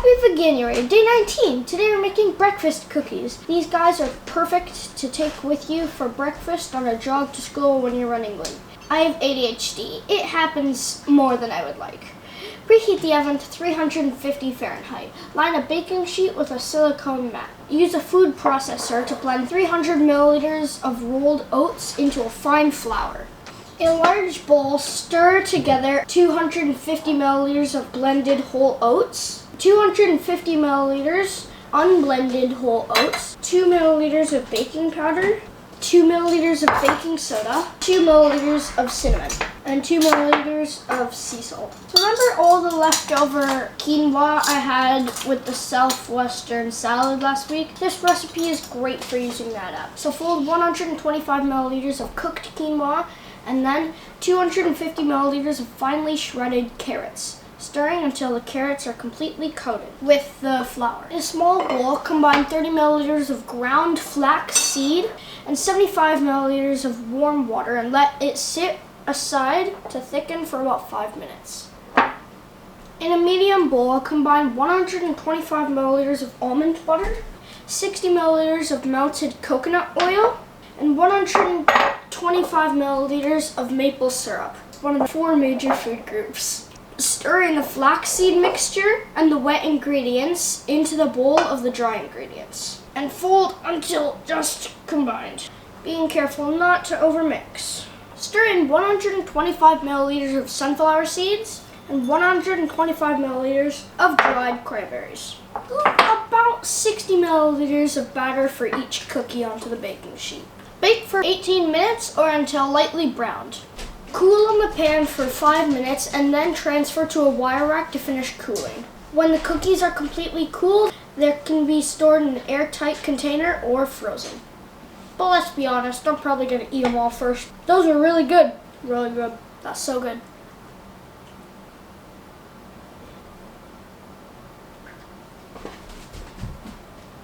Happy Veganuary, day 19. Today we're making breakfast cookies. These guys are perfect to take with you for breakfast on a jog to school when you're running late. I have ADHD. It happens more than I would like. Preheat the oven to 350 Fahrenheit. Line a baking sheet with a silicone mat. Use a food processor to blend 300 milliliters of rolled oats into a fine flour. In a large bowl, stir together 250 milliliters of blended whole oats, 250 milliliters unblended whole oats, 2 milliliters of baking powder, 2 milliliters of baking soda, 2 milliliters of cinnamon, and 2 milliliters of sea salt. So remember all the leftover quinoa I had with the Southwestern salad last week? This recipe is great for using that up. So fold 125 milliliters of cooked quinoa and then 250 milliliters of finely shredded carrots, stirring until the carrots are completely coated with the flour. In a small bowl, combine 30 milliliters of ground flax seed and 75 milliliters of warm water and let it sit aside to thicken for about 5 minutes. In a medium bowl, combine 125 milliliters of almond butter, 60 milliliters of melted coconut oil, and 125 milliliters of maple syrup, one of the 4 major food groups. Stir in the flaxseed mixture and the wet ingredients into the bowl of the dry ingredients, and fold until just combined, being careful not to overmix. Stir in 125 milliliters of sunflower seeds and 125 milliliters of dried cranberries. About 60 milliliters of batter for each cookie onto the baking sheet. Bake for 18 minutes or until lightly browned. Cool in the pan for 5 minutes and then transfer to a wire rack to finish cooling. When the cookies are completely cooled, they can be stored in an airtight container or frozen. But let's be honest, I'm probably going to eat them all first. Those are really good. Really good. That's so good.